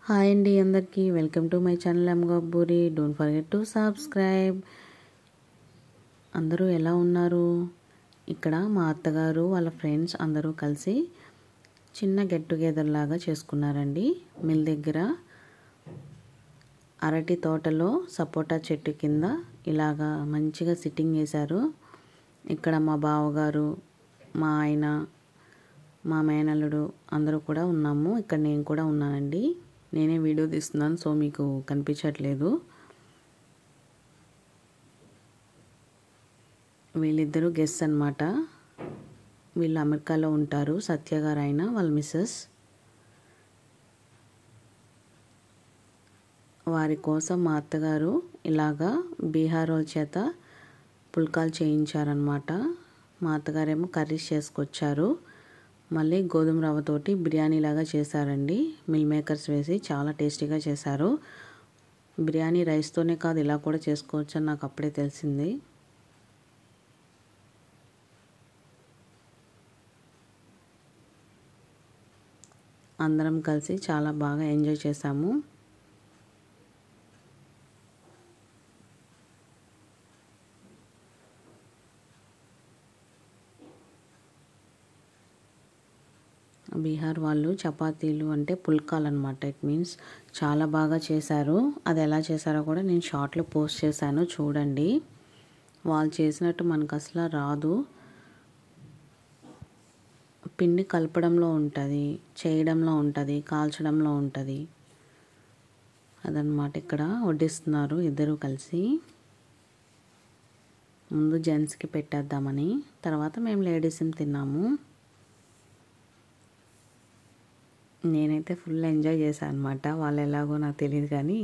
Hi అండి అందరికీ welcome to my channel M Gabburi. Don't forget to subscribe. అందరూ ఎలా ఉన్నారు? ఇక్కడ మా అత్తగారు వాళ్ళ ఫ్రెండ్స్ అందరూ కలిసి చిన్న గెట్ టుగెదర్ లాగా చేసుకున్నారండి. మిల్ దగ్గర అరటి తోటలో సపోటా చెట్టు కింద ఇలాగా మంచిగా సిట్టింగ్ చేశారు. ఇక్కడ మా బావగారు, మా ఆయన, మా మేనల్లుడు అందరూ కూడా ఉన్నాము. ఇక్కడ నేను కూడా ఉన్నానండి. నేనే వీడియో తీస్తున్నాను, సో మీకు కనిపించట్లేదు. వీళ్ళిద్దరూ గెస్ట్ అన్నమాట. వీళ్ళు అమెరికాలో ఉంటారు. సత్య గారు అయినా వాళ్ళ మిస్సెస్. వారి కోసం మా అత్తగారు ఇలాగా బీహార్ వాళ్ళ చేత పుల్కాలు చేయించారనమాట. మా అత్తగారేమో కర్రీస్ చేసుకొచ్చారు. మళ్ళీ గోధుమ రవ్వతోటి బిర్యానీ లాగా చేశారండి. మిల్ మేకర్స్ వేసి చాలా టేస్టీగా చేశారు. బిర్యానీ రైస్తోనే కాదు, ఇలా కూడా చేసుకోవచ్చు అని నాకు అప్పుడే తెలిసింది. అందరం కలిసి చాలా బాగా ఎంజాయ్ చేశాము. బీహార్ వాళ్ళు చపాతీలు అంటే పుల్కాలు అనమాట. ఇట్ మీన్స్ చాలా బాగా చేశారు. అది ఎలా చేశారో కూడా నేను షార్ట్లో పోస్ట్ చేశాను, చూడండి. వాళ్ళు చేసినట్టు మనకు అసలు రాదు. పిండి కలపడంలో ఉంటుంది, చేయడంలో ఉంటుంది, కాల్చడంలో ఉంటుంది. అదనమాట. ఇక్కడ వడ్డిస్తున్నారు ఇద్దరు కలిసి. ముందు జెంట్స్కి పెట్టేద్దామని, తర్వాత మేము లేడీస్ని తిన్నాము. నేనైతే ఫుల్ ఎంజాయ్ చేశాను అనమాట. వాళ్ళు ఎలాగో నాకు తెలియదు, కానీ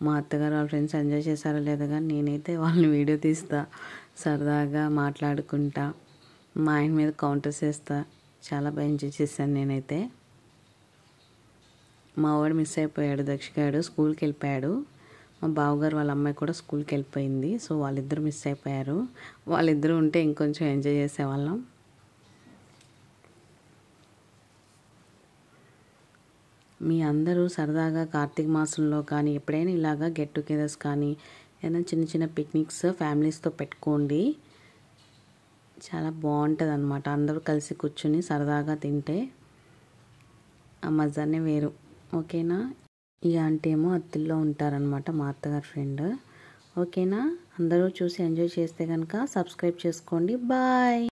మా అత్తగారు వాళ్ళ ఫ్రెండ్స్ ఎంజాయ్ చేశారో లేదో కానీ నేనైతే వాళ్ళని వీడియో తీస్తా, సరదాగా మాట్లాడుకుంటా, మా ఆయన మీద కౌంటర్స్ వేస్తా. చాలా బాగా ఎంజాయ్ చేశాను నేనైతే. మా వాడు మిస్ అయిపోయాడు, దక్షిగాడు స్కూల్కి వెళ్ళిపోయాడు. మా బావగారు వాళ్ళ అమ్మాయి కూడా స్కూల్కి వెళ్ళిపోయింది. సో వాళ్ళిద్దరూ మిస్ అయిపోయారు. వాళ్ళిద్దరూ ఉంటే ఇంకొంచెం ఎంజాయ్ చేసేవాళ్ళం. మీ అందరూ సరదాగా కార్తీక మాసంలో కానీ ఎప్పుడైనా ఇలాగా గెట్ టుగెదర్స్ కానీ ఏదైనా చిన్న చిన్న పిక్నిక్స్ ఫ్యామిలీస్తో పెట్టుకోండి. చాలా బాగుంటుంది అనమాట. అందరూ కలిసి కూర్చుని సరదాగా తింటే ఆ మజానే వేరు. ఓకేనా? ఈ ఆంటీ ఏమో అత్తిల్లో ఉంటారనమాట, మా అత్తగారి ఫ్రెండ్. ఓకేనా? అందరూ చూసి ఎంజాయ్ చేస్తే కనుక సబ్స్క్రైబ్ చేసుకోండి. బాయ్.